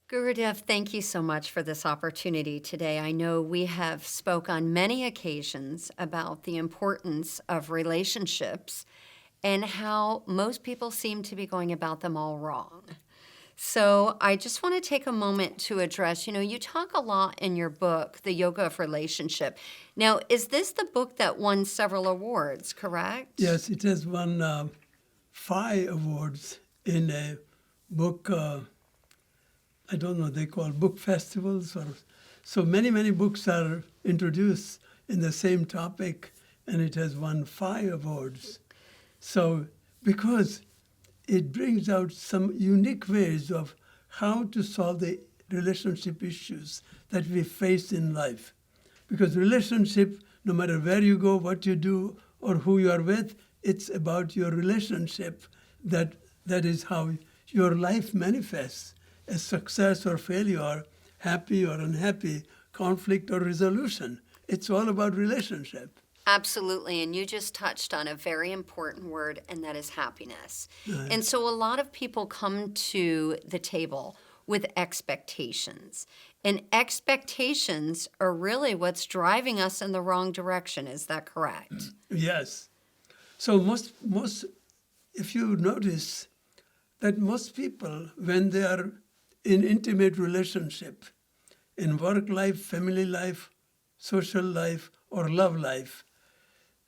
Gurudev, thank you so much for this opportunity today. I know we have spoke on many occasions about the importance of relationships and how most people seem to be going about them all wrong. So I just want to take a moment to address, you talk a lot in your book, The Yoga of Relationship. Now, is this the book that won several awards, correct? Yes, it has won 5 awards in a book, I don't know, they call book festivals. So many books are introduced in the same topic, and it has won 5 awards. So because it brings out some unique ways of how to solve the relationship issues that we face in life. Because relationship, no matter where you go, what you do, or who you are with, it's about your relationship. That is how your life manifests as success or failure, happy or unhappy, conflict or resolution. It's all about relationship. Absolutely. And you just touched on a very important word, and that is happiness. And so a lot of people come to the table with expectations. And expectations are really what's driving us in the wrong direction. Is that correct? Yes. So most, if you notice that most people, when they are in intimate relationship, in work life, family life, social life, or love life,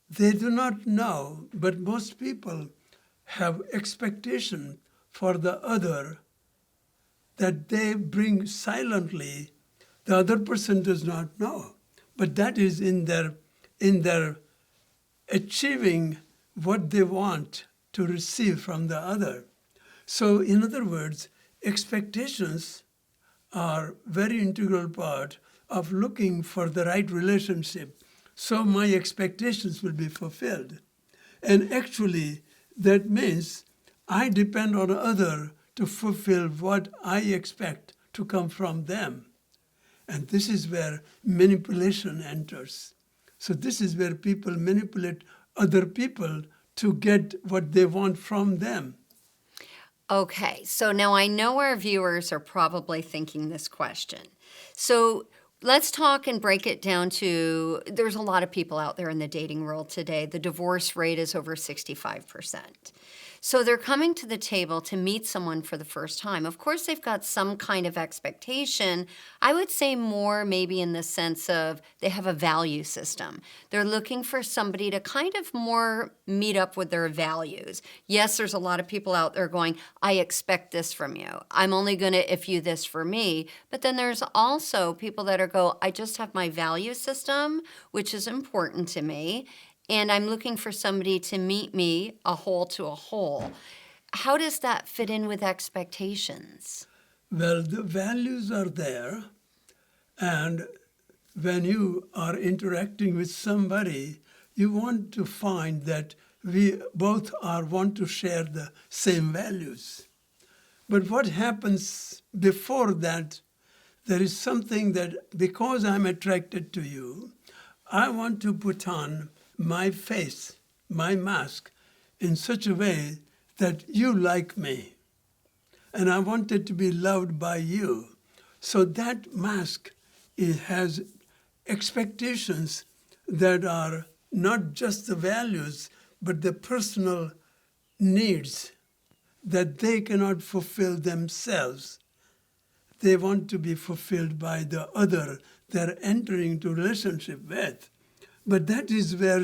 they do not know, but most people have expectation for the other that they bring silently. The other person does not know, but that is in their achieving what they want to receive from the other. So in other words, expectations are very integral part of looking for the right relationship. So my expectations will be fulfilled. And actually, that means I depend on other to fulfill what I expect to come from them. And this is where manipulation enters. So this is where people manipulate other people to get what they want from them. Okay, so now I know our viewers are probably thinking this question. So let's talk and break it down to there's a lot of people out there in the dating world today. The divorce rate is over 65%. So they're coming to the table to meet someone for the first time. Of course, they've got some kind of expectation. I would say more maybe in the sense of they have a value system. They're looking for somebody to kind of more meet up with their values. Yes, there's a lot of people out there going, I expect this from you. I'm only going to if you this for me. But then there's also people that I just have my value system, which is important to me. And I'm looking for somebody to meet me a whole to a whole. How does that fit in with expectations? Well, the values are there, and when you are interacting with somebody, you want to find that we both want to share the same values. But what happens before that, there is something that because I'm attracted to you, I want to put on my face, my mask, in such a way that you like me. And I wanted to be loved by you. So that mask, it has expectations that are not just the values, but the personal needs that they cannot fulfill themselves. They want to be fulfilled by the other they're entering into relationship with. But that is where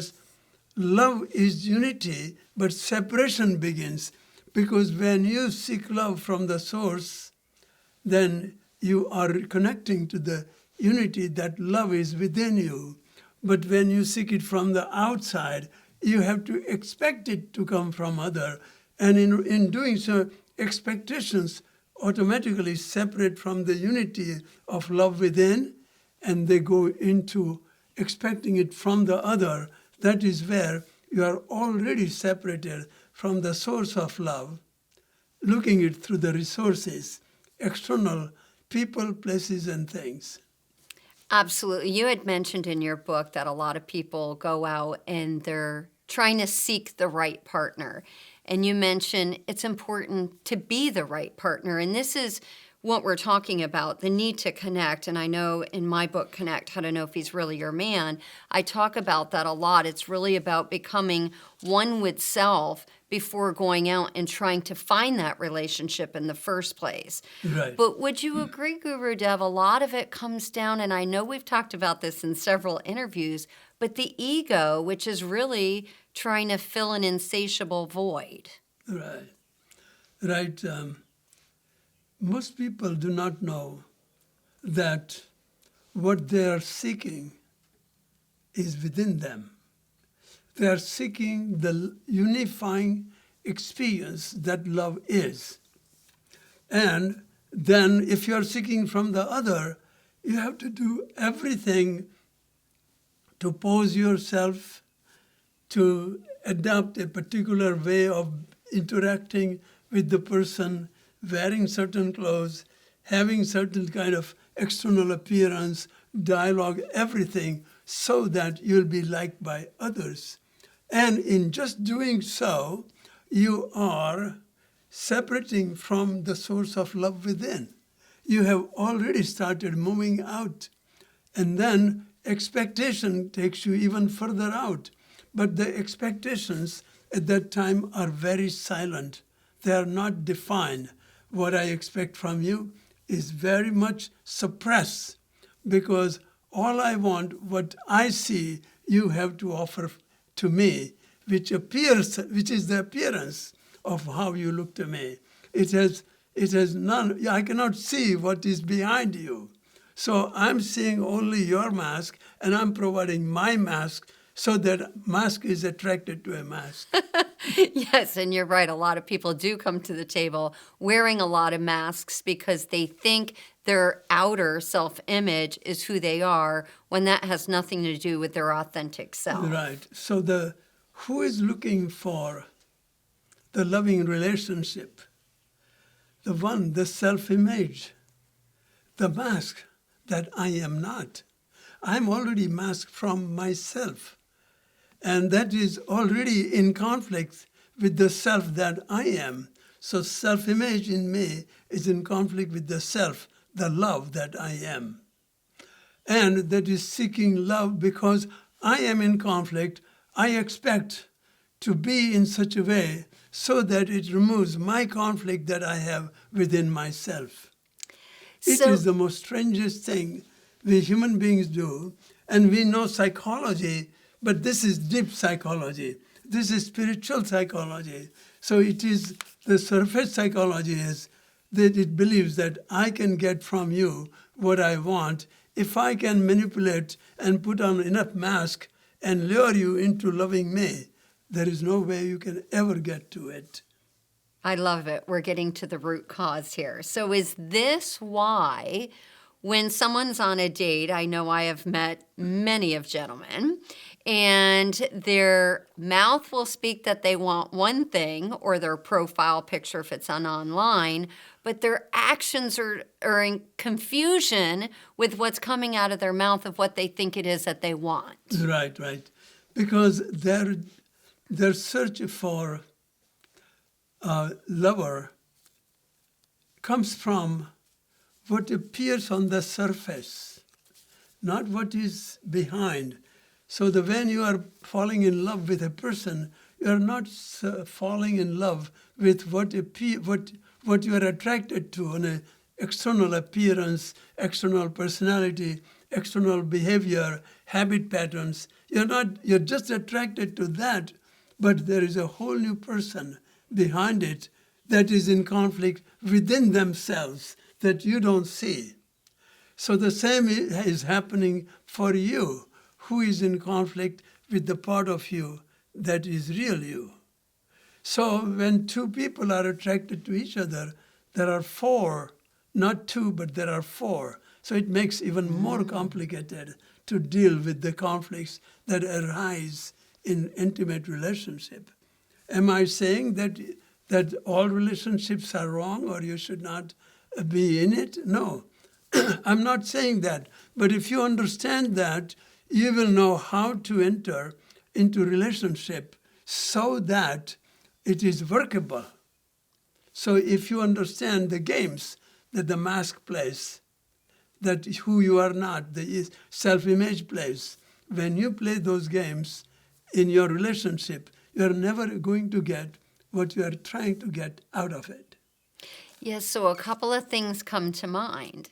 love is unity, but separation begins. Because when you seek love from the source, then you are connecting to the unity that love is within you. But when you seek it from the outside, you have to expect it to come from other. And in doing so, expectations automatically separate from the unity of love within, and they go into expecting it from the other. That is where you are already separated from the source of love, looking it through the resources, external people, places, and things. Absolutely. You had mentioned in your book that a lot of people go out and they're trying to seek the right partner. And you mentioned it's important to be the right partner. And this is what we're talking about, the need to connect, and I know in my book, Connect, How to Know If He's Really Your Man, I talk about that a lot. It's really about becoming one with self before going out and trying to find that relationship in the first place. Right. But would you agree, Guru Dev, a lot of it comes down, and I know we've talked about this in several interviews, but the ego, which is really trying to fill an insatiable void. Right. Right. Most people do not know that what they are seeking is within them. They are seeking the unifying experience that love is. And then if you are seeking from the other, you have to do everything to pose yourself, to adopt a particular way of interacting with the person, wearing certain clothes, having certain kind of external appearance, dialogue, everything, so that you'll be liked by others. And in just doing so, you are separating from the source of love within. You have already started moving out. And then expectation takes you even further out. But the expectations at that time are very silent. They are not defined. What I expect from you is very much suppressed, because all I want, what I see you have to offer to me, which is the appearance of how you look to me. It has none. I cannot see what is behind you. So I'm seeing only your mask, and I'm providing my mask, so that mask is attracted to a mask. Yes, and you're right. A lot of people do come to the table wearing a lot of masks because they think their outer self-image is who they are, when that has nothing to do with their authentic self. Right. So who is looking for the loving relationship? The self-image, the mask that I am not. I'm already masked from myself. And that is already in conflict with the self that I am. So self-image in me is in conflict with the self, the love that I am. And that is seeking love because I am in conflict. I expect to be in such a way so that it removes my conflict that I have within myself. It is the most strangest thing we human beings do, and we know psychology, but this is deep psychology. This is spiritual psychology. So it is the surface psychology is that it believes that I can get from you what I want if I can manipulate and put on enough mask and lure you into loving me. There is no way you can ever get to it. I love it. We're getting to the root cause here. So is this why when someone's on a date, I know I have met many of gentlemen, and their mouth will speak that they want one thing, or their profile picture if it's online, but their actions are in confusion with what's coming out of their mouth of what they think it is that they want. Right. Because their search for a lover comes from what appears on the surface, not what is behind. So when you are falling in love with a person, you are not falling in love with what you are attracted to on an external appearance, external personality, external behavior, habit patterns. You're just attracted to that, but there is a whole new person behind it that is in conflict within themselves that you don't see. So the same is happening for you, who is in conflict with the part of you that is real you. So when two people are attracted to each other, there are four, not two, but there are four. So it makes even more complicated to deal with the conflicts that arise in intimate relationship. Am I saying that all relationships are wrong or you should not be in it? No, I'm not saying that. But if you understand that, you will know how to enter into relationship so that it is workable. So if you understand the games that the mask plays, that who you are not, the self-image plays. When you play those games in your relationship, you're never going to get what you are trying to get out of it. Yes, so a couple of things come to mind.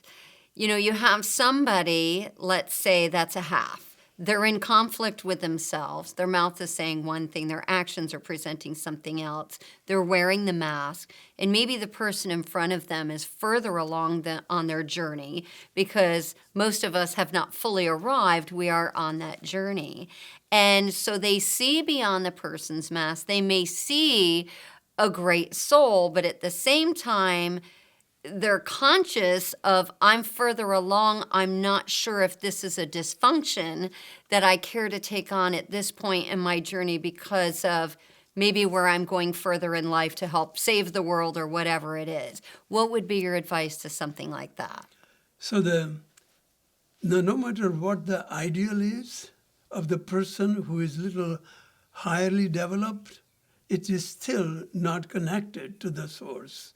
You know, you have somebody, let's say that's a half. They're in conflict with themselves. Their mouth is saying one thing, their actions are presenting something else. They're wearing the mask, and maybe the person in front of them is further along on their journey, because most of us have not fully arrived. We are on that journey. And so they see beyond the person's mask. They may see a great soul, but at the same time, they're conscious of, I'm further along. I'm not sure if this is a dysfunction that I care to take on at this point in my journey because of maybe where I'm going further in life to help save the world or whatever it is. What would be your advice to something like that? So no matter what the ideal is of the person who is little highly developed, it is still not connected to the source.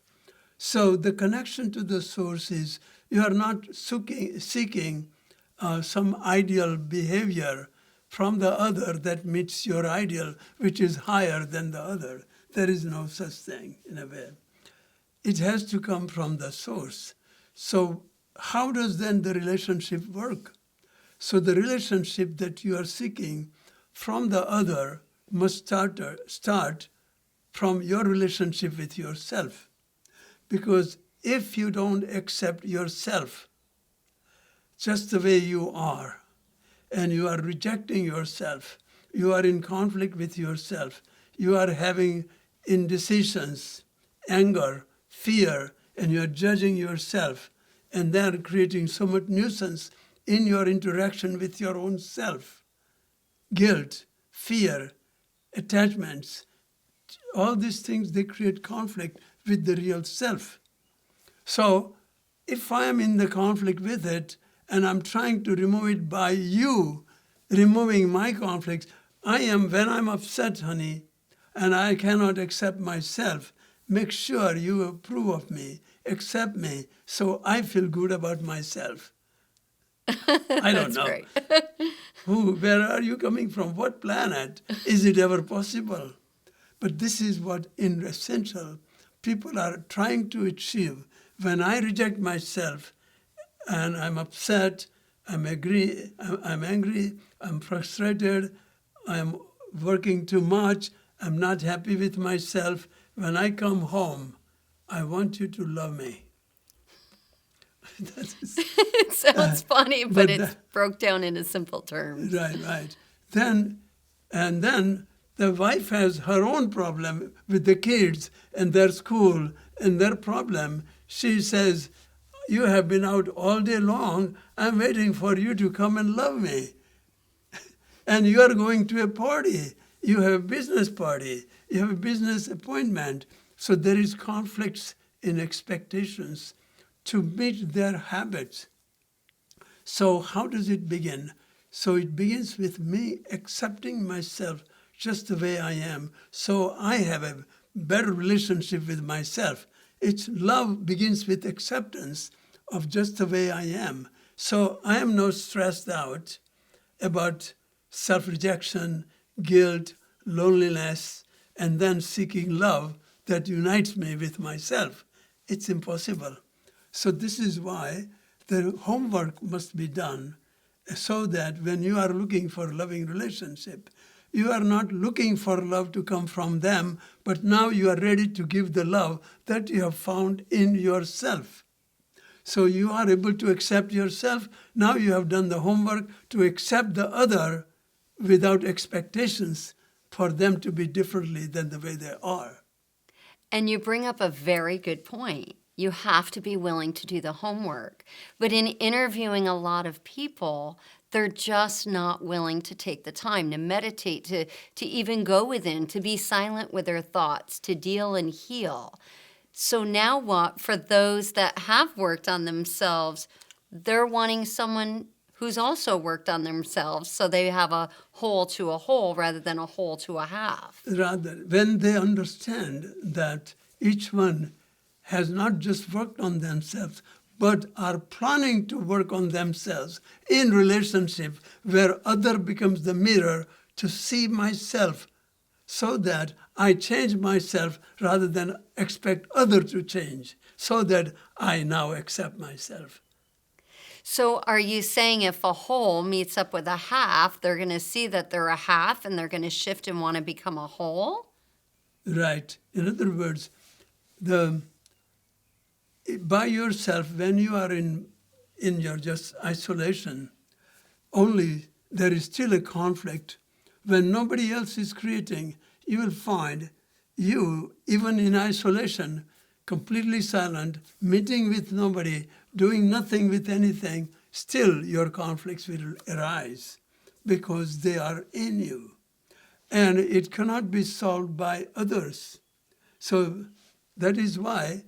So the connection to the source is you are not seeking some ideal behavior from the other that meets your ideal, which is higher than the other. There is no such thing in a way. It has to come from the source. So how does then the relationship work? So the relationship that you are seeking from the other must start from your relationship with yourself. Because if you don't accept yourself just the way you are, and you are rejecting yourself, you are in conflict with yourself, you are having indecisions, anger, fear, and you are judging yourself, and then creating so much nuisance in your interaction with your own self. Guilt, fear, attachments, all these things, they create conflict with the real self. So if I am in the conflict with it and I'm trying to remove it by you removing my conflicts, when I'm upset, honey, and I cannot accept myself, make sure you approve of me, accept me, so I feel good about myself. I don't That's know. great. Where are you coming from? What planet? Is it ever possible? But this is what, in essential, people are trying to achieve. When I reject myself and I'm upset, I'm angry, I'm frustrated, I'm working too much, I'm not happy with myself, when I come home, I want you to love me. It sounds funny, but it's broke down into simple terms. Right. Then the wife has her own problem with the kids and their school and their problem. She says, you have been out all day long. I'm waiting for you to come and love me. And you are going to a party. You have a business party. You have a business appointment. So there is conflicts in expectations to meet their habits. So how does it begin? So it begins with me accepting myself just the way I am, so I have a better relationship with myself. Love begins with acceptance of just the way I am. So I am not stressed out about self-rejection, guilt, loneliness, and then seeking love that unites me with myself. It's impossible. So this is why the homework must be done, so that when you are looking for a loving relationship, you are not looking for love to come from them, but now you are ready to give the love that you have found in yourself. So you are able to accept yourself. Now you have done the homework to accept the other without expectations for them to be differently than the way they are. And you bring up a very good point. You have to be willing to do the homework. But in interviewing a lot of people, they're just not willing to take the time to meditate, to even go within, to be silent with their thoughts, to deal and heal. So now what? For those that have worked on themselves, they're wanting someone who's also worked on themselves, so they have a whole to a whole rather than a whole to a half. Rather, when they understand that each one has not just worked on themselves, but are planning to work on themselves in relationship where other becomes the mirror to see myself so that I change myself rather than expect other to change, so that I now accept myself. So are you saying if a whole meets up with a half, they're going to see that they're a half and they're going to shift and want to become a whole? Right. In other words, by yourself, when you are in your just isolation, only there is still a conflict. When nobody else is creating, you will find you, even in isolation, completely silent, meeting with nobody, doing nothing with anything, still your conflicts will arise because they are in you. And it cannot be solved by others. So that is why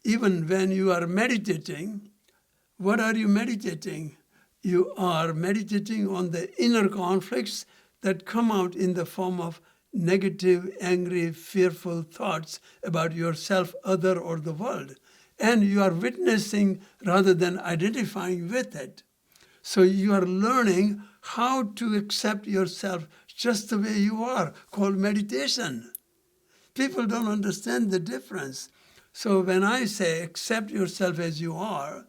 even when you are meditating, what are you meditating? You are meditating on the inner conflicts that come out in the form of negative, angry, fearful thoughts about yourself, other, or the world. And you are witnessing rather than identifying with it. So you are learning how to accept yourself just the way you are, called meditation. People don't understand the difference. So when I say accept yourself as you are,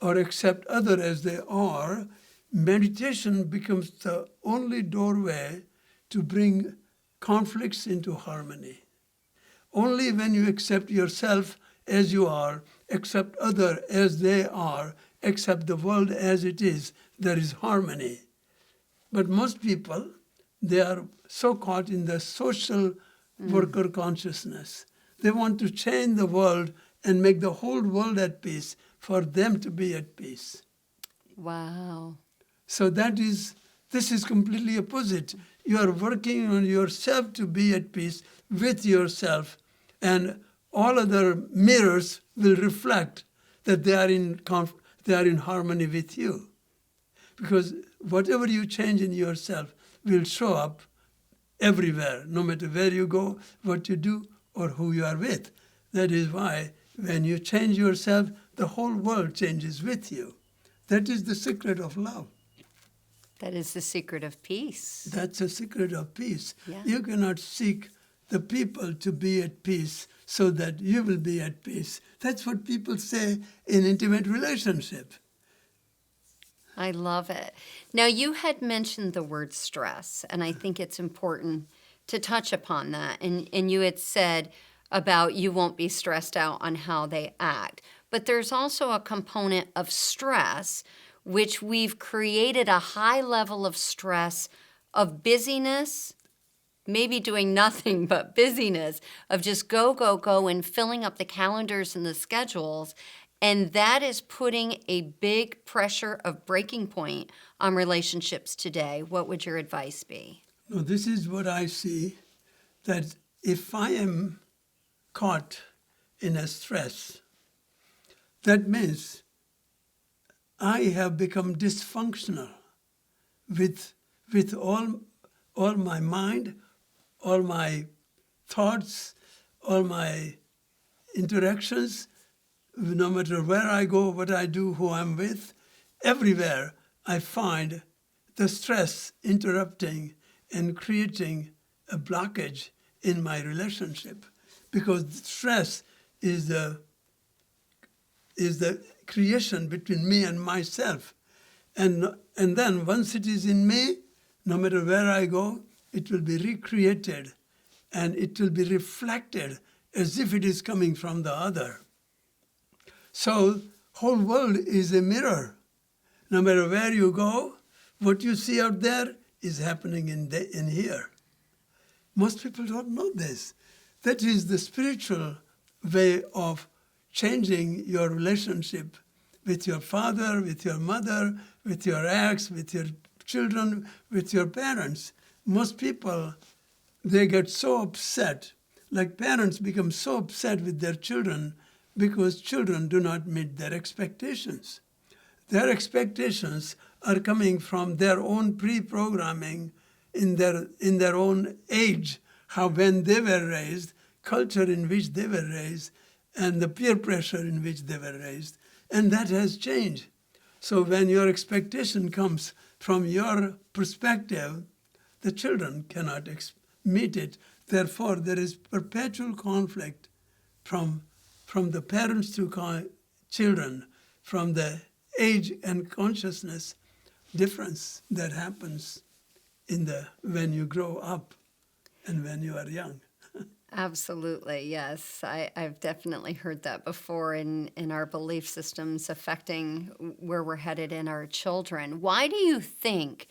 or accept others as they are, meditation becomes the only doorway to bring conflicts into harmony. Only when you accept yourself as you are, accept others as they are, accept the world as it is, there is harmony. But most people, they are so caught in the social worker consciousness. They want to change the world and make the whole world at peace for them to be at peace. Wow. So this is completely opposite. You are working on yourself to be at peace with yourself, and all other mirrors will reflect that they are in harmony with you. Because whatever you change in yourself will show up everywhere, no matter where you go, what you do, or who you are with. That is why when you change yourself, the whole world changes with you. That is the secret of love. That is the secret of peace. That's the secret of peace. Yeah. You cannot seek the people to be at peace so that you will be at peace. That's what people say in intimate relationship. I love it. Now, you had mentioned the word stress, and I think it's important to touch upon that. And you had said about you won't be stressed out on how they act. But there's also a component of stress, which we've created a high level of stress of busyness, maybe doing nothing but busyness, of just go, go, go, and filling up the calendars and the schedules. And that is putting a big pressure of breaking point on relationships today. What would your advice be? No, this is what I see, that if I am caught in a stress, that means I have become dysfunctional with all my mind, all my thoughts, all my interactions, no matter where I go, what I do, who I'm with, everywhere I find the stress interrupting and creating a blockage in my relationship. Because stress is the creation between me and myself. And then once it is in me, no matter where I go, it will be recreated and it will be reflected as if it is coming from the other. So whole world is a mirror. No matter where you go, what you see out there is happening in here. Most people don't know this. That is the spiritual way of changing your relationship with your father, with your mother, with your ex, with your children, with your parents. Most people, they get so upset, like parents become so upset with their children because children do not meet their expectations. Their expectations are coming from their own pre-programming in their own age, how when they were raised, culture in which they were raised, and the peer pressure in which they were raised. And that has changed. So when your expectation comes from your perspective, the children cannot meet it. Therefore, there is perpetual conflict from the parents to children, from the age and consciousness difference that happens when you grow up and when you are young. Absolutely, yes. I've definitely heard that before in our belief systems affecting where we're headed in our children. Why do you think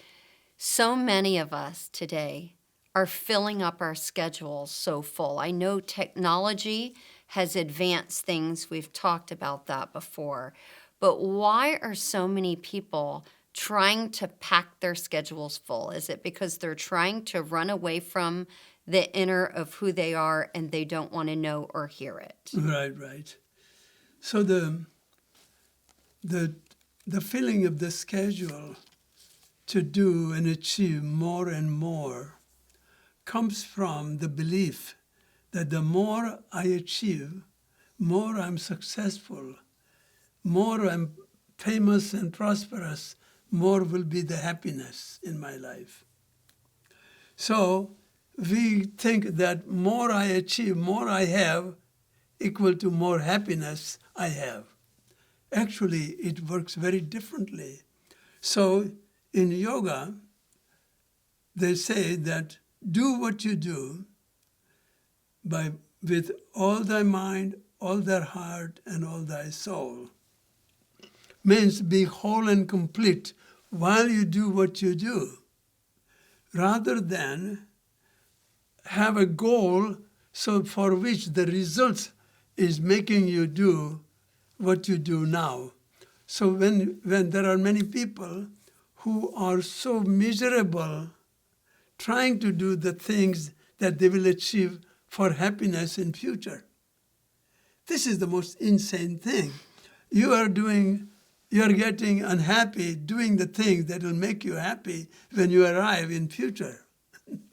so many of us today are filling up our schedules so full? I know technology has advanced things. We've talked about that before. But why are so many people trying to pack their schedules full? Is it because they're trying to run away from the inner of who they are and they don't want to know or hear it? Right. So the filling of the schedule to do and achieve more and more comes from the belief that the more I achieve, more I'm successful, more I'm famous and prosperous, more will be the happiness in my life. So we think that more I achieve, more I have, equal to more happiness I have. Actually, it works very differently. So in yoga, they say that do what you do with all thy mind, all thy heart, and all thy soul. Means be whole and complete while you do what you do, rather than have a goal for which the result is making you do what you do now. So when there are many people who are so miserable trying to do the things that they will achieve for happiness in future, this is the most insane thing. You are getting unhappy doing the things that will make you happy when you arrive in future.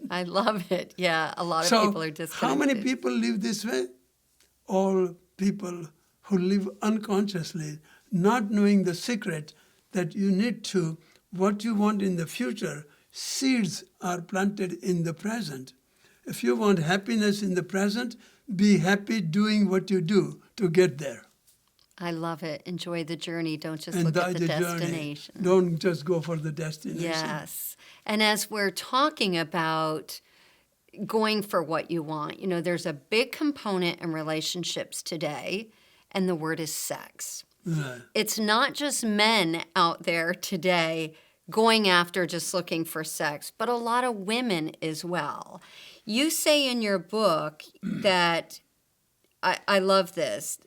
I love it. Yeah, a lot of people are disconnected. How many people live this way? All people who live unconsciously, not knowing the secret that you need to, what you want in the future, seeds are planted in the present. If you want happiness in the present, be happy doing what you do to get there. I love it. Enjoy the journey. Don't just look at the destination. Don't just go for the destination. Yes. And as we're talking about going for what you want, there's a big component in relationships today, and the word is sex. Right. It's not just men out there today going after just looking for sex, but a lot of women as well. You say in your book that, I love this,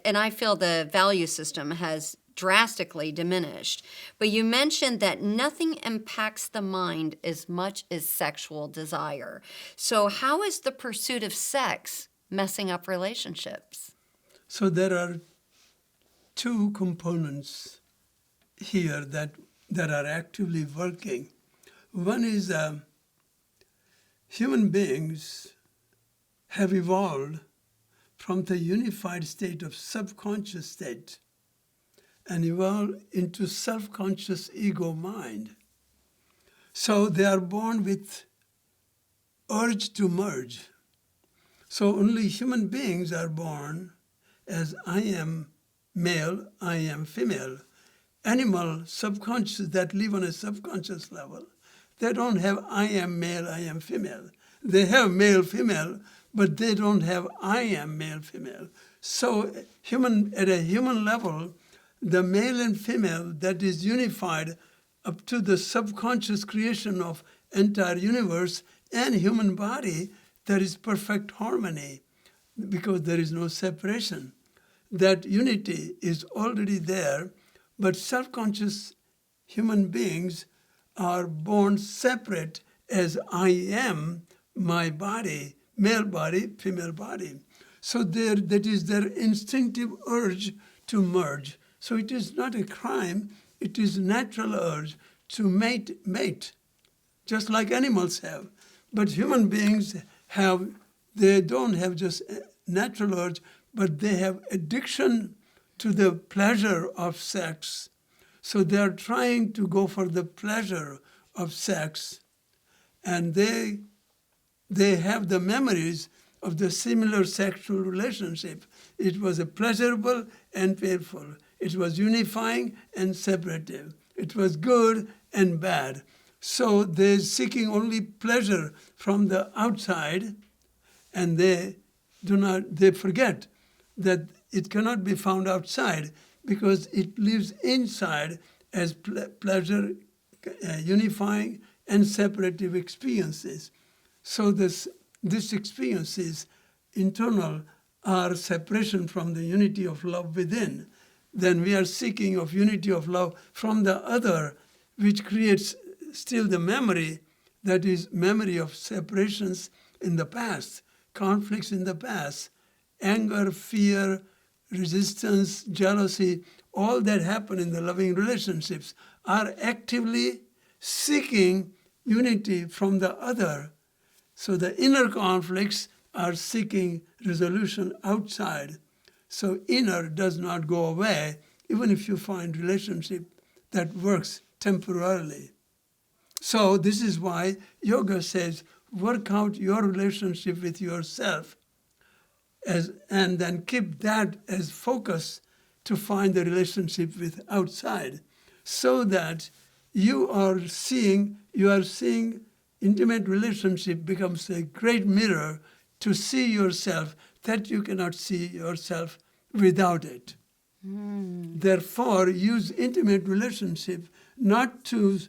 and I feel the value system has drastically diminished. But you mentioned that nothing impacts the mind as much as sexual desire. So how is the pursuit of sex messing up relationships? So there are two components here that are actively working. One is human beings have evolved from the unified state of subconscious state and evolve into self-conscious ego mind. So they are born with urge to merge. So only human beings are born as I am male, I am female. Animal subconscious that live on a subconscious level, they don't have I am male, I am female. They have male, female, but they don't have I am male, female. So at a human level, the male and female that is unified up to the subconscious creation of entire universe and human body, there is perfect harmony because there is no separation. That unity is already there, but self-conscious human beings are born separate as I am, my body, male body, female body. So that is their instinctive urge to merge. So it is not a crime, it is natural urge to mate, just like animals have. But human beings they don't have just natural urge, but they have addiction to the pleasure of sex. So they're trying to go for the pleasure of sex, and they have the memories of the similar sexual relationship. It was a pleasurable and painful. It was unifying and separative. It was good and bad. So they're seeking only pleasure from the outside, and they forget that it cannot be found outside because it lives inside as pleasure, unifying and separative experiences. So these experiences, internal, are separation from the unity of love within. Then we are seeking of unity of love from the other, which creates still the memory, that is memory of separations in the past, conflicts in the past, anger, fear, resistance, jealousy, all that happen in the loving relationships are actively seeking unity from the other. So the inner conflicts are seeking resolution outside. So inner does not go away, even if you find relationship that works temporarily. So this is why yoga says, work out your relationship with yourself, and then keep that as focus to find the relationship with outside, so that you are seeing intimate relationship becomes a great mirror to see yourself that you cannot see yourself without it. Therefore, use intimate relationship not to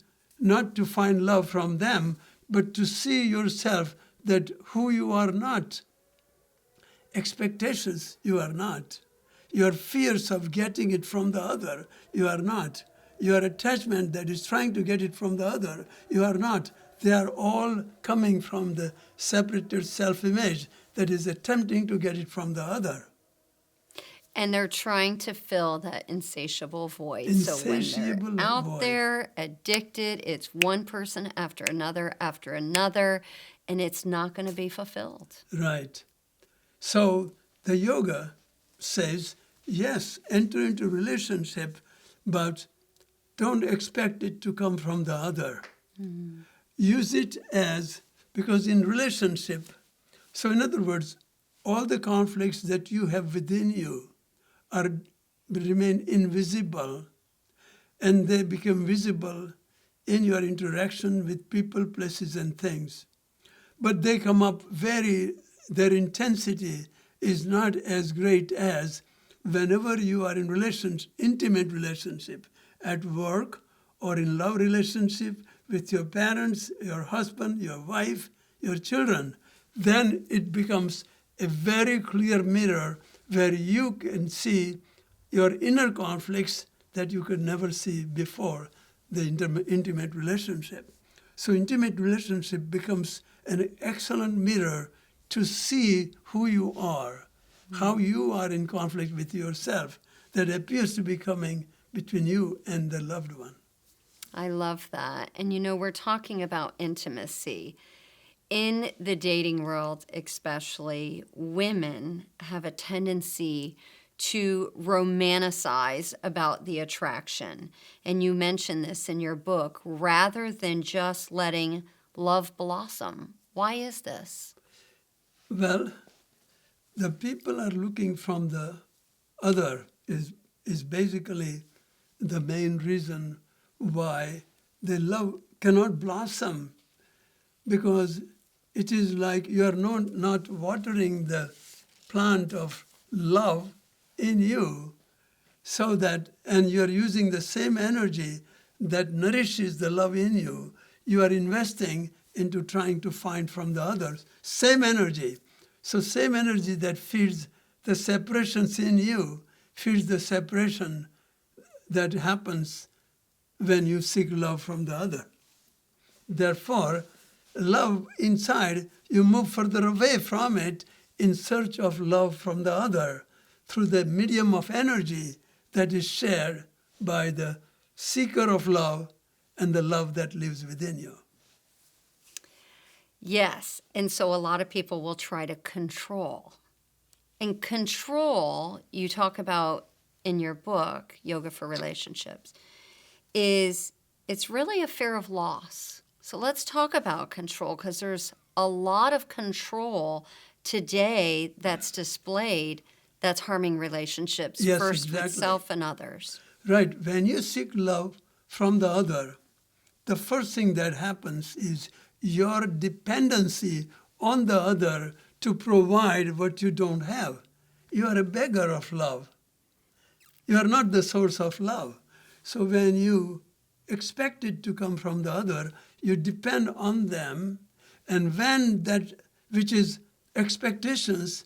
find love from them, but to see yourself that who you are not. Expectations, you are not. Your fears of getting it from the other, you are not. Your attachment that is trying to get it from the other, you are not. They are all coming from the separated self-image that is attempting to get it from the other. And they're trying to fill that insatiable void. Insatiable so when they're out void. there addicted, it's one person after another, and it's not going to be fulfilled. Right. So the yoga says, yes, enter into relationship, but don't expect it to come from the other. Use it as, because in relationship, so in other words, all the conflicts that you have within you remain invisible, and they become visible in your interaction with people, places, and things. But they come up their intensity is not as great as whenever you are in intimate relationship, at work or in love relationship with your parents, your husband, your wife, your children. Then it becomes a very clear mirror where you can see your inner conflicts that you could never see before the intimate relationship. So intimate relationship becomes an excellent mirror to see who you are, how you are in conflict with yourself that appears to be coming between you and the loved one. I love that. And we're talking about intimacy. In the dating world, especially, women have a tendency to romanticize about the attraction. And you mention this in your book, rather than just letting love blossom. Why is this? Well, the people are looking from the other is basically the main reason why the love cannot blossom, because it is like you are not watering the plant of love in you, so that, and you are using the same energy that nourishes the love in you, you are investing into trying to find from the others. Same energy. So same energy that feeds the separations in you, feeds the separation that happens when you seek love from the other. Therefore, love inside, you move further away from it in search of love from the other through the medium of energy that is shared by the seeker of love and the love that lives within you. Yes. And so a lot of people will try to control And control, you talk about in your book, Yoga for Relationships, is it's really a fear of loss. So let's talk about control, because there's a lot of control today that's displayed that's harming relationships, Yes, first with exactly. self and others. Right. When you seek love from the other, the first thing that happens is your dependency on the other to provide what you don't have. You are a beggar of love. You are not the source of love. So when you expect it to come from the other, you depend on them, and when that which is expectations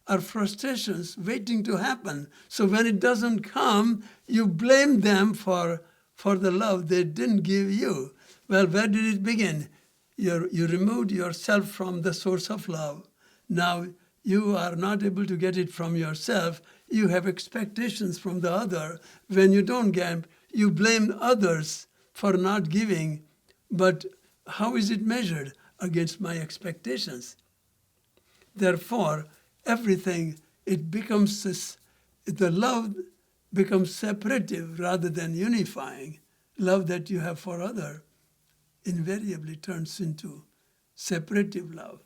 are frustrations waiting to happen. So when it doesn't come, you blame them for the love they didn't give you. Well, where did it begin? You removed yourself from the source of love. Now you are not able to get it from yourself. You have expectations from the other. When you don't get, you blame others for not giving. But how is it measured? Against my expectations. Therefore, everything, it becomes this, the love becomes separative rather than unifying. Love that you have for other invariably turns into separative love.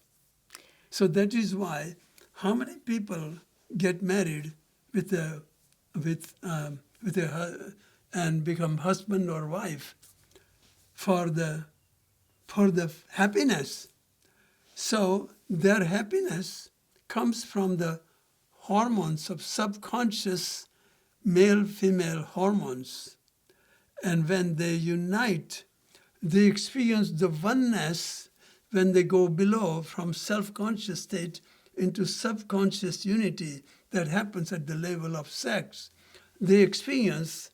So that is why how many people get married and become husband or wife for the happiness. So their happiness comes from the hormones of subconscious male-female hormones. And when they unite, they experience the oneness when they go below from self-conscious state into subconscious unity that happens at the level of sex. They experience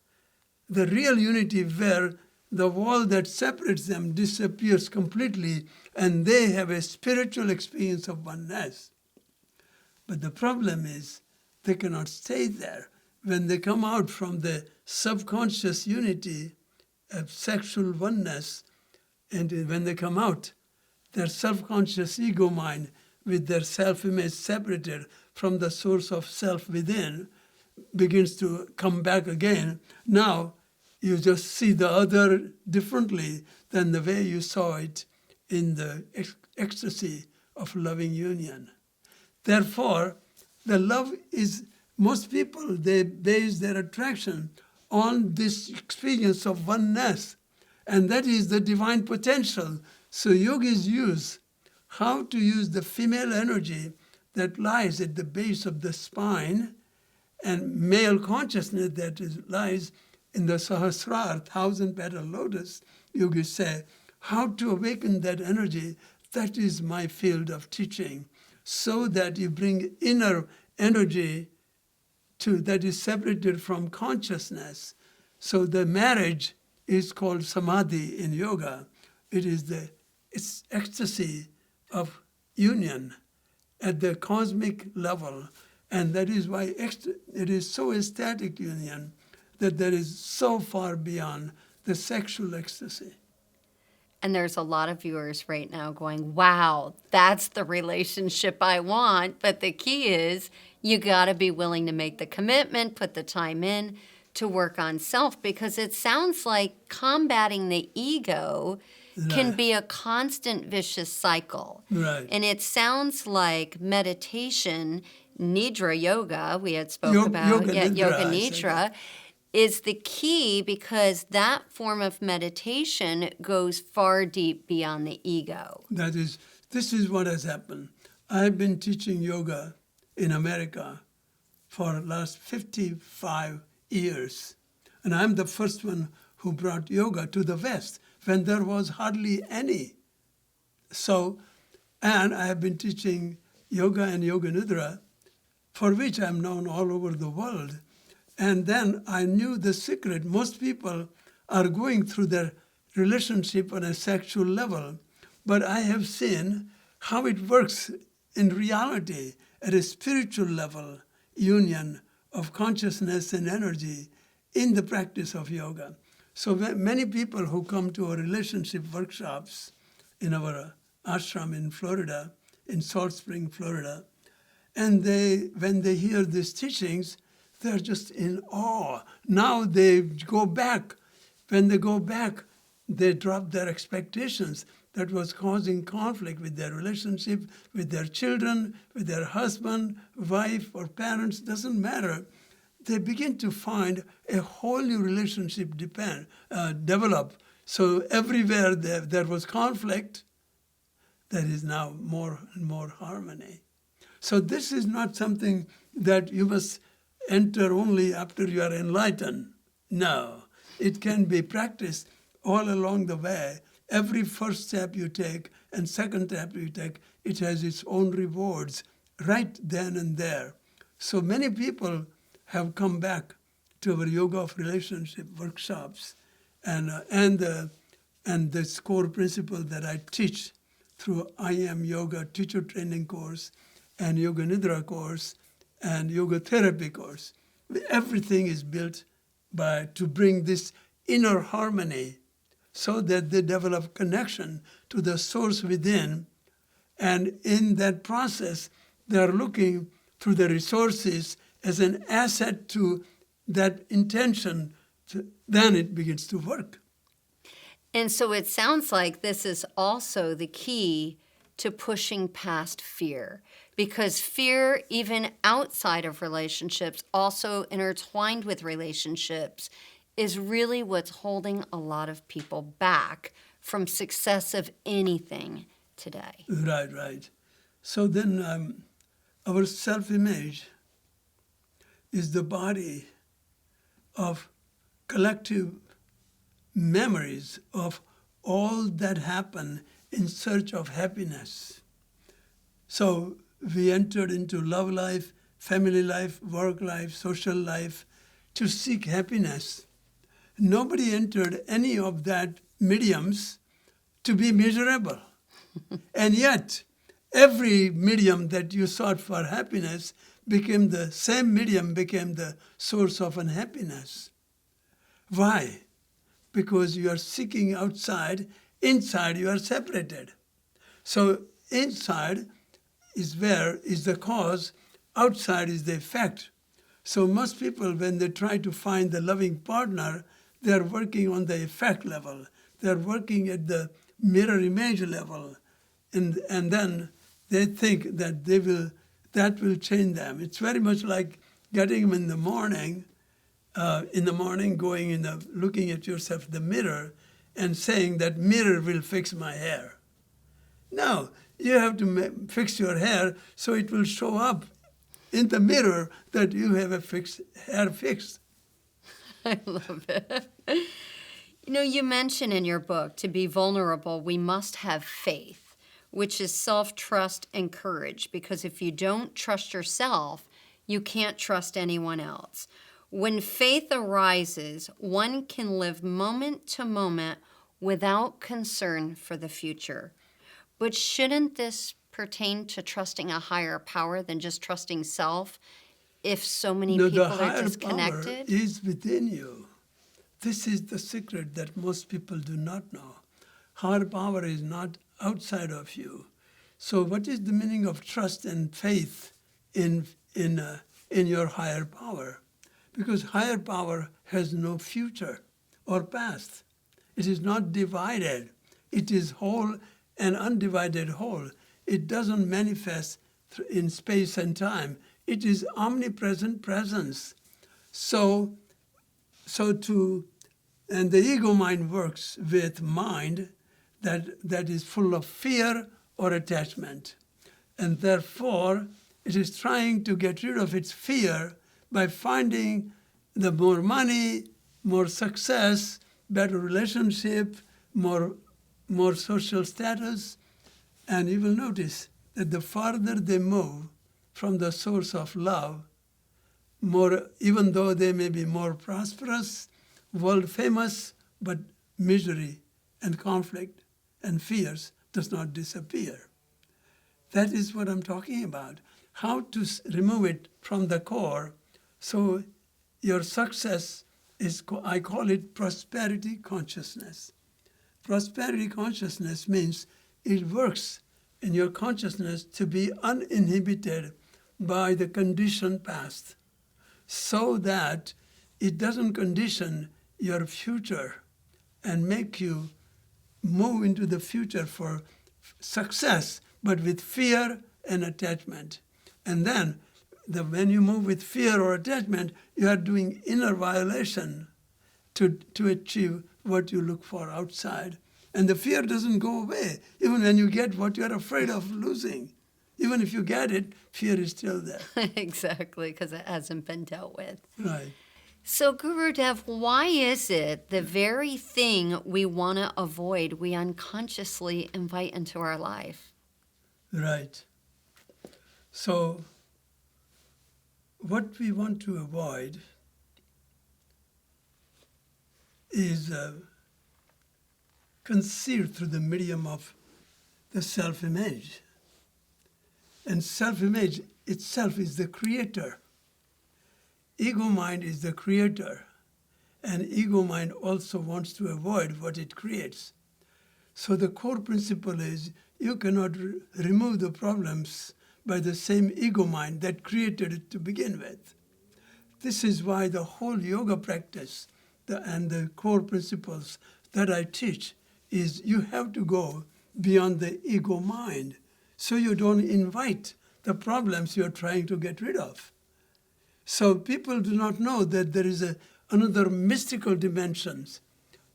the real unity where the wall that separates them disappears completely, and they have a spiritual experience of oneness. But the problem is they cannot stay there. When they come out from the subconscious unity of sexual oneness, and when they come out, their self-conscious ego mind with their self-image separated from the source of self within begins to come back again. Now you just see the other differently than the way you saw it in the ecstasy of loving union. Therefore, the love is, most people, they base their attraction on this experience of oneness, and that is the divine potential. So yogis use how to use the female energy that lies at the base of the spine and male consciousness that lies in the Sahasrara, 1,000-petal lotus. Yogis say, how to awaken that energy, that is my field of teaching, so that you bring inner energy that is separated from consciousness. So the marriage is called samadhi in yoga. It's ecstasy of union at the cosmic level, and that is why it is so ecstatic union that there is so far beyond the sexual ecstasy. And there's a lot of viewers right now going, wow, that's the relationship I want. But the key is you got to be willing to make the commitment, put the time in to work on self, because it sounds like combating the ego can be a constant vicious cycle. Right. And it sounds like meditation, Nidra yoga, we had spoke about, Yoga yoga Nidra, I said Nidra, is the key, because that form of meditation goes far deep beyond the ego. This is what has happened. I've been teaching yoga in America for the last 55 years. And I'm the first one who brought yoga to the West when there was hardly any. So, and I have been teaching yoga and yoga nidra, for which I'm known all over the world. And then I knew the secret. Most people are going through their relationship on a sexual level, but I have seen how it works in reality at a spiritual level, union of consciousness and energy in the practice of yoga. So many people who come to our relationship workshops in our ashram in Florida, in Salt Spring, Florida, And when they hear these teachings, they're just in awe. Now they go back. When they go back, they drop their expectations that was causing conflict with their relationship, with their children, with their husband, wife, or parents, doesn't matter. They begin to find a whole new relationship develop. So everywhere there was conflict, there is now more and more harmony. So this is not something that you must enter only after you are enlightened. No, it can be practiced all along the way. Every first step you take and second step you take, it has its own rewards right then and there. So many people have come back to our Yoga of Relationship workshops, and this core principle that I teach through I Am Yoga teacher training course and Yoga Nidra course and Yoga therapy course. Everything is built to bring this inner harmony so that they develop connection to the source within. And in that process, they are looking through the resources as an asset to that intention. Then it begins to work. And so it sounds like this is also the key to pushing past fear, because fear, even outside of relationships, also intertwined with relationships, is really what's holding a lot of people back from success of anything today. Right. So then our self-image is the body of collective memories of all that happened in search of happiness. So we entered into love life, family life, work life, social life to seek happiness. Nobody entered any of that mediums to be miserable. And yet, every medium that you sought for happiness became the source of unhappiness. Why? Because you are seeking outside, inside you are separated. So inside is where is the cause, outside is the effect. So most people, when they try to find the loving partner, they are working on the effect level. They are working at the mirror image level. And then they think that that will change them. It's very much like getting them in the morning, looking at yourself in the mirror and saying that mirror will fix my hair. No, you have to fix your hair so it will show up in the mirror that you have a hair fixed. I love it. You know, you mention in your book, to be vulnerable, we must have faith, which is self-trust and courage, because if you don't trust yourself, you can't trust anyone else. When faith arises, one can live moment to moment without concern for the future. But shouldn't this pertain to trusting a higher power than just trusting self if so many people are disconnected? The higher power is within you. This is the secret that most people do not know. Higher power is not outside of you. So what is the meaning of trust and faith in your higher power? Because higher power has no future or past. It is not divided. It is whole and undivided whole. It doesn't manifest in space and time. It is omnipresent presence. And the ego mind works with mind that is full of fear or attachment. And therefore, it is trying to get rid of its fear by finding the more money, more success, better relationship, more social status. And you will notice that the farther they move from the source of love, even though they may be more prosperous, world famous, but misery and conflict and fears does not disappear. That is what I'm talking about. How to remove it from the core so your success is, I call it prosperity consciousness. Prosperity consciousness means it works in your consciousness to be uninhibited by the conditioned past so that it doesn't condition your future and make you move into the future for success, but with fear and attachment. And then when you move with fear or attachment, you are doing inner violation to achieve what you look for outside. And the fear doesn't go away, even when you get what you're afraid of losing. Even if you get it, fear is still there. Exactly, because it hasn't been dealt with. Right. So, Gurudev, why is it the very thing we want to avoid, we unconsciously invite into our life? Right. So, what we want to avoid is conceived through the medium of the self-image. And self-image itself is the creator. Ego mind is the creator. And ego mind also wants to avoid what it creates. So the core principle is you cannot remove the problems by the same ego mind that created it to begin with. This is why the whole yoga practice and the core principles that I teach is you have to go beyond the ego mind so you don't invite the problems you're trying to get rid of. So people do not know that there is another mystical dimensions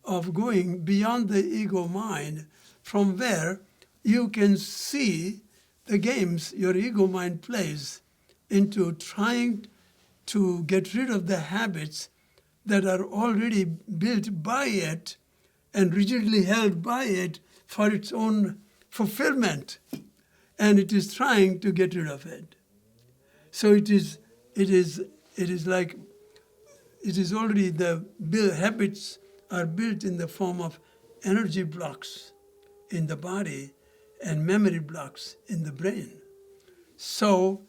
of going beyond the ego mind from where you can see the games your ego mind plays into trying to get rid of the habits that are already built by it and rigidly held by it for its own fulfillment. And it is trying to get rid of it. So it is already the habits are built in the form of energy blocks in the body and memory blocks in the brain. So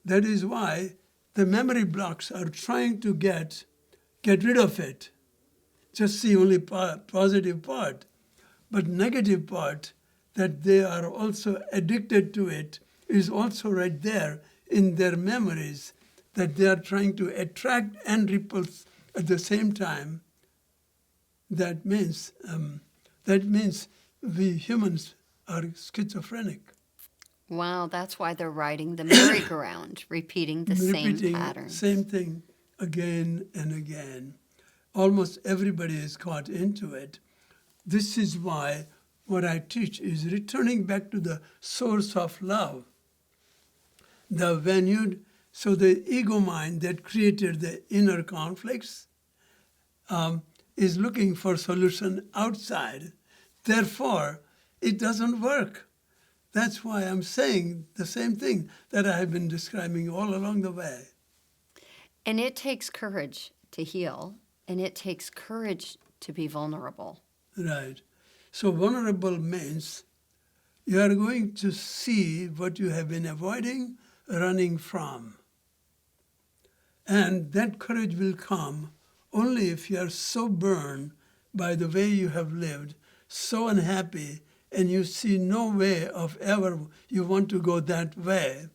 that is why the memory blocks are trying to get rid of it. Just see only positive part. But negative part, that they are also addicted to it, is also right there in their memories, that they are trying to attract and repulse at the same time. That means we humans are schizophrenic. Wow, that's why they're riding the merry-go-round, repeating the same pattern. Same thing again and again. Almost everybody is caught into it. This is why what I teach is returning back to the source of love. So the ego mind that created the inner conflicts is looking for solution outside. Therefore, it doesn't work. That's why I'm saying the same thing that I have been describing all along the way. And it takes courage to heal, and it takes courage to be vulnerable. Right. So vulnerable means you are going to see what you have been avoiding, running from. And that courage will come only if you are so burned by the way you have lived, so unhappy, and you see no way of ever you want to go that way.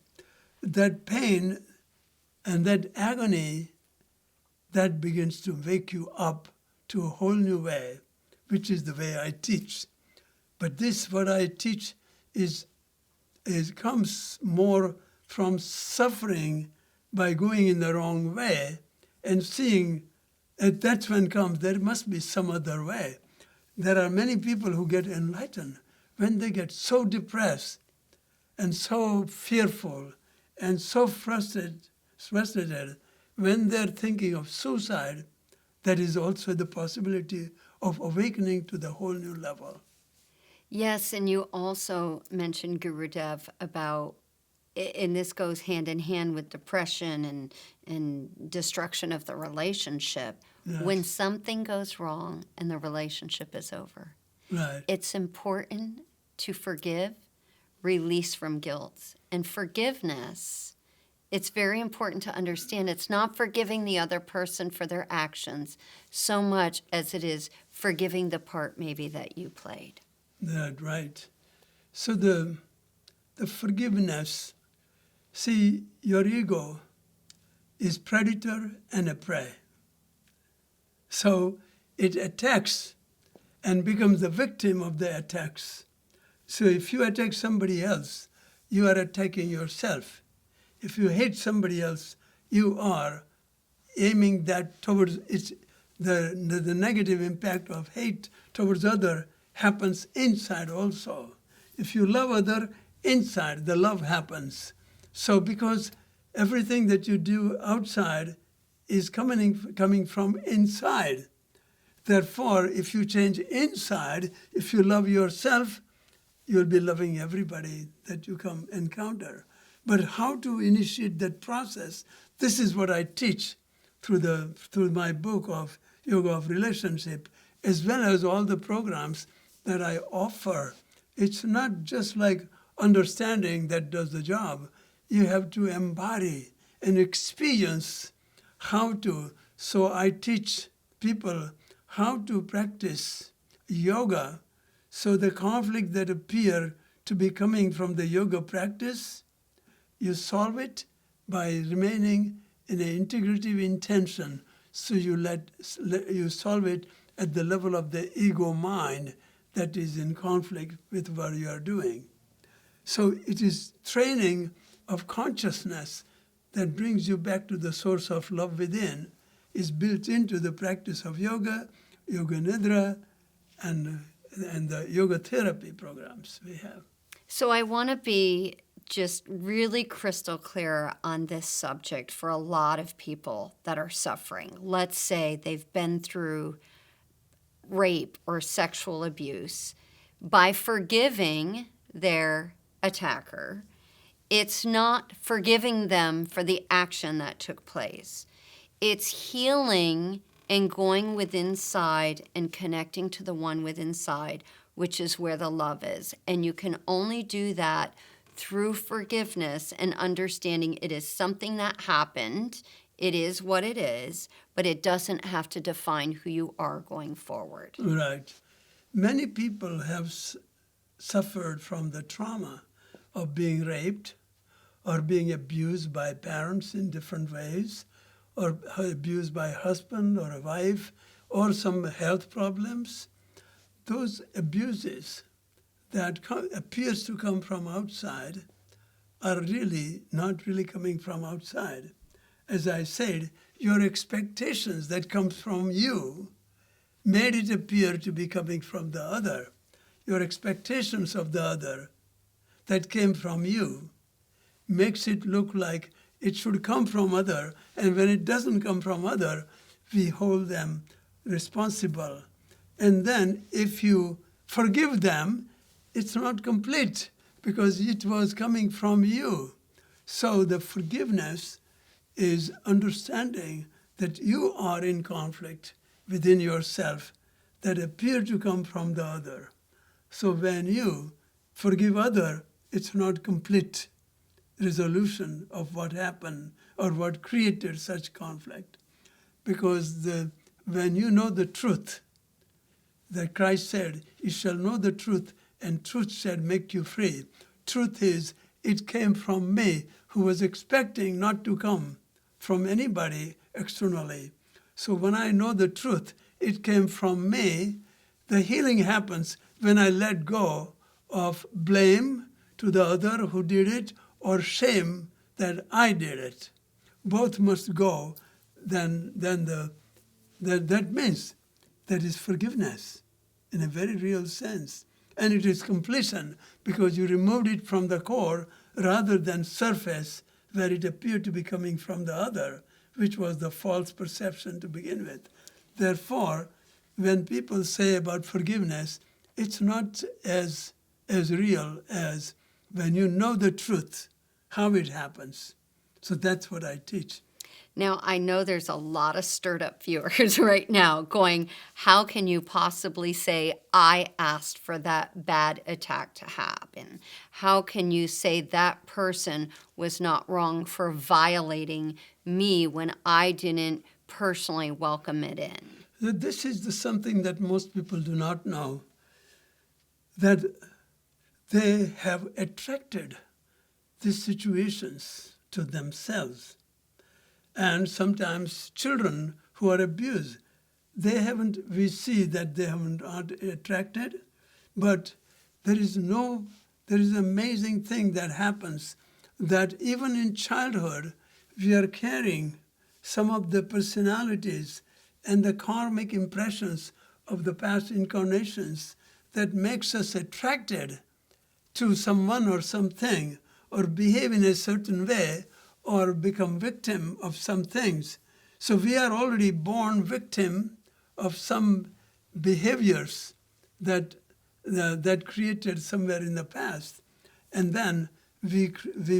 That pain and that agony, that begins to wake you up to a whole new way, which is the way I teach. But this, what I teach, comes more from suffering by going in the wrong way and seeing that's when comes there must be some other way. There are many people who get enlightened when they get so depressed and so fearful and so frustrated when they're thinking of suicide. That is also the possibility of awakening to the whole new level. Yes, and you also mentioned, Gurudev, about, and this goes hand in hand with depression and destruction of the relationship, Yes. When something goes wrong and the relationship is over. Right. It's important to forgive, release from guilt. And forgiveness, it's very important to understand it's not forgiving the other person for their actions so much as it is forgiving the part maybe that you played. That's right. So the forgiveness See, your ego is predator and a prey. So it attacks and becomes the victim of the attacks. So if you attack somebody else, you are attacking yourself. If you hate somebody else, you are aiming that towards its the negative impact of hate towards other happens inside also. If you love other, inside the love happens. So because everything that you do outside is coming from inside. Therefore, if you change inside, if you love yourself, you'll be loving everybody that you come encounter. But how to initiate that process, this is what I teach through my book of Yoga of Relationship, as well as all the programs that I offer. It's not just like understanding that does the job. You have to embody and experience how to. So I teach people how to practice yoga, so the conflict that appear to be coming from the yoga practice, you solve it by remaining in an integrative intention. So you solve it at the level of the ego mind that is in conflict with what you are doing. So it is training of consciousness that brings you back to the source of love within, is built into the practice of yoga, yoga nidra, and the yoga therapy programs we have. So I want to be just really crystal clear on this subject for a lot of people that are suffering. Let's say they've been through rape or sexual abuse. By forgiving their attacker, it's not forgiving them for the action that took place. It's healing and going within inside and connecting to the one within inside, which is where the love is. And you can only do that through forgiveness and understanding it is something that happened. It is what it is, but it doesn't have to define who you are going forward. Right. Many people have suffered from the trauma of being raped or being abused by parents in different ways, or abused by a husband or a wife, or some health problems. Those abuses that appears to come from outside are really not really coming from outside. As I said, your expectations that comes from you made it appear to be coming from the other. Your expectations of the other that came from you makes it look like it should come from other, and when it doesn't come from other, we hold them responsible. And then if you forgive them, it's not complete because it was coming from you. So the forgiveness is understanding that you are in conflict within yourself that appear to come from the other. So when you forgive other, it's not complete resolution of what happened or what created such conflict. Because when you know the truth, that Christ said, you shall know the truth, and truth shall make you free. Truth is, it came from me, who was expecting not to come from anybody externally. So when I know the truth, it came from me. The healing happens when I let go of blame to the other who did it, or shame that I did it. Both must go. Then that means that is forgiveness in a very real sense. And it is completion because you removed it from the core rather than surface where it appeared to be coming from the other, which was the false perception to begin with. Therefore, when people say about forgiveness, it's not as real as when you know the truth, how it happens. So that's what I teach. Now, I know there's a lot of stirred up viewers right now going, how can you possibly say I asked for that bad attack to happen? How can you say that person was not wrong for violating me when I didn't personally welcome it in? This is something that most people do not know, that they have attracted these situations to themselves. And sometimes children who are abused, we see that they haven't are attracted, but there is an amazing thing that happens, that even in childhood, we are carrying some of the personalities and the karmic impressions of the past incarnations that makes us attracted to someone or something, or behave in a certain way, or become victim of some things. So we are already born victim of some behaviors that created somewhere in the past, and then we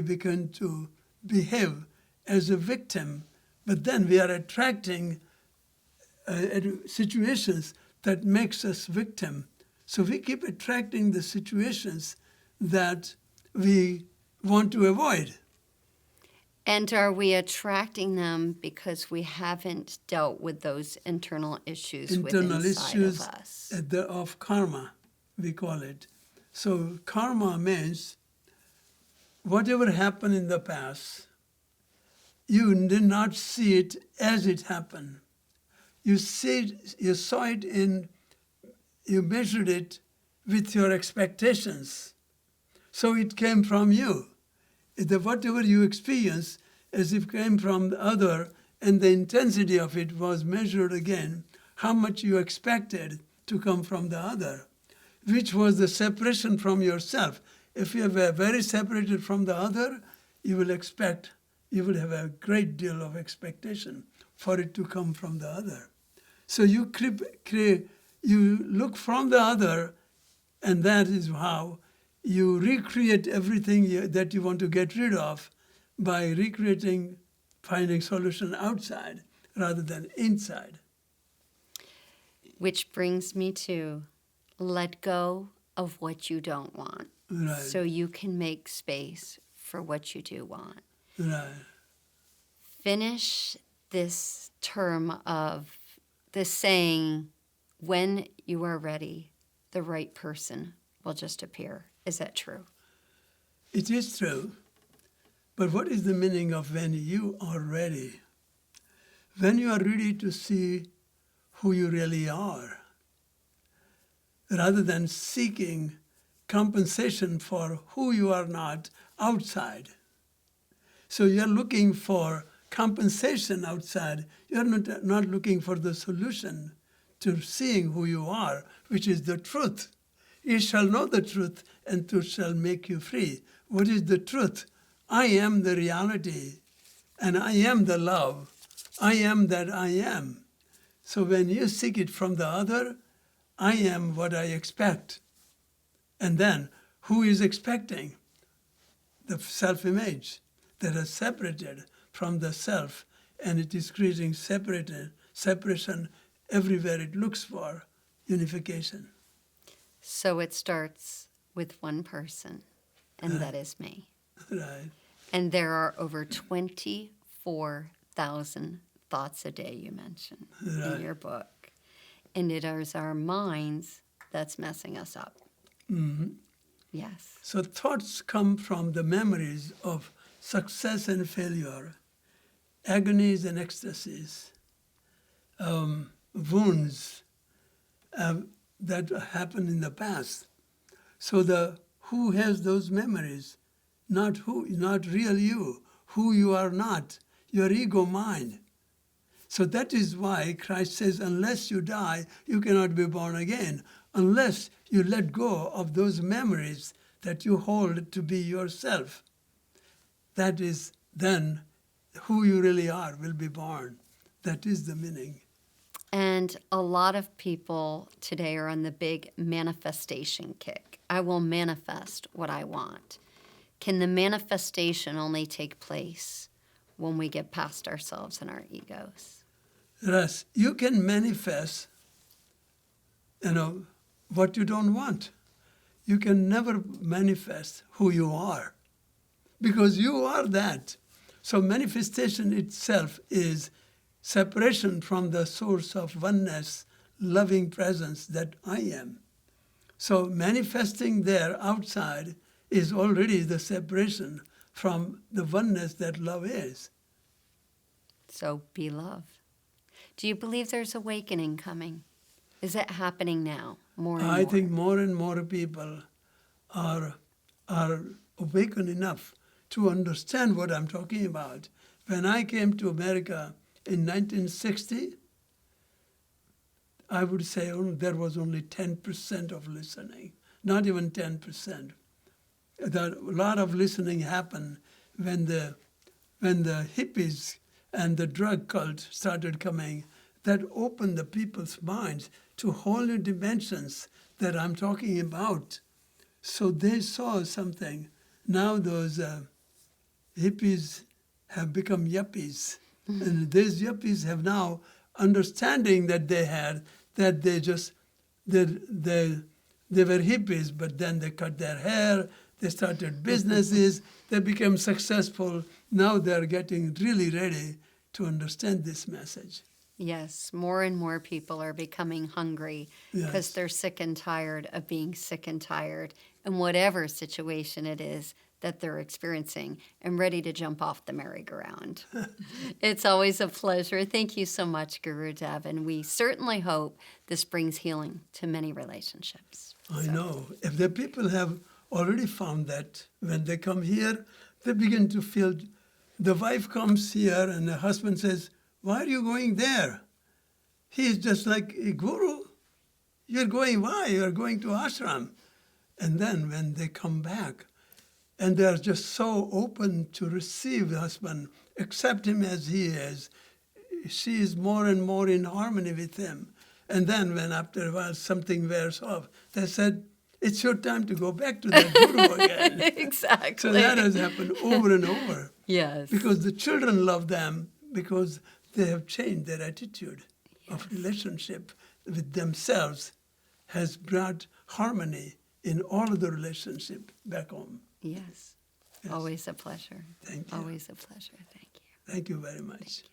begin to behave as a victim, but then we are attracting situations that makes us victim. So we keep attracting the situations that we want to avoid. And are we attracting them because we haven't dealt with those internal issues Internal within inside issues of us? of karma, we call it. So karma means whatever happened in the past, you did not see it as it happened. You saw it you measured it with your expectations. So it came from you. Whatever you experience as if came from the other, and the intensity of it was measured again, how much you expected to come from the other, which was the separation from yourself. If you were very separated from the other, you will have a great deal of expectation for it to come from the other. So you look from the other, and that is how you recreate everything that you want to get rid of by finding solution outside rather than inside. Which brings me to let go of what you don't want, Right. so you can make space for what you do want. Right. Finish this term of this saying, when you are ready, the right person will just appear. Is that true? It is true. But what is the meaning of when you are ready? When you are ready to see who you really are, rather than seeking compensation for who you are not outside. So you're looking for compensation outside. You're not looking for the solution to seeing who you are, which is the truth. You shall know the truth, and truth shall make you free. What is the truth? I am the reality, and I am the love. I am that I am. So when you seek it from the other, I am what I expect. And then, who is expecting? The self-image that is separated from the self, and it is creating separation everywhere it looks for unification. So it starts with one person, and that is me. Right. And there are over 24,000 thoughts a day, you mentioned in your book. And it is our minds that's messing us up. Mm-hmm. Yes. So thoughts come from the memories of success and failure, agonies and ecstasies, wounds that happened in the past. So who has those memories? Not real you, who you are not, your ego mind. So that is why Christ says, unless you die, you cannot be born again. Unless you let go of those memories that you hold to be yourself. That is then who you really are will be born. That is the meaning. And a lot of people today are on the big manifestation kick. I will manifest what I want. Can the manifestation only take place when we get past ourselves and our egos? Yes, you can manifest, what you don't want. You can never manifest who you are, because you are that. So manifestation itself is separation from the source of oneness, loving presence that I am. So manifesting there outside is already the separation from the oneness that love is. So be love. Do you believe there's awakening coming? Is it happening now more and I more? think more and more people are awakened enough to understand what I'm talking about. When I came to America in 1960, I would say there was only 10% of listening, not even 10%. A lot of listening happened when the hippies and the drug cult started coming. That opened the people's minds to whole new dimensions that I'm talking about. So they saw something. Now those hippies have become yuppies. And these yuppies have now understanding that they had, that they were hippies, but then they cut their hair, they started businesses, they became successful. Now they're getting really ready to understand this message. Yes, more and more people are becoming hungry because Yes. they're sick and tired of being sick and tired in whatever situation it is that they're experiencing and ready to jump off the merry-go-round. It's always a pleasure. Thank you so much, Guru Dev, and we certainly hope this brings healing to many relationships. I know. If the people have already found that when they come here, they begin to feel, the wife comes here and the husband says, "Why are you going there?" He's just like, "Guru, you're going, why? You're going to ashram." And then when they come back, and they're just so open to receive the husband, accept him as he is, she is more and more in harmony with him. And then when after a while something wears off, they said, "It's your time to go back to that guru again." Exactly. So that has happened over and over. Yes. Because the children love them because they have changed their attitude of relationship with themselves, has brought harmony in all of the relationship back home. Yes. Yes. Always a pleasure. Thank you. Always a pleasure. Thank you. Thank you very much.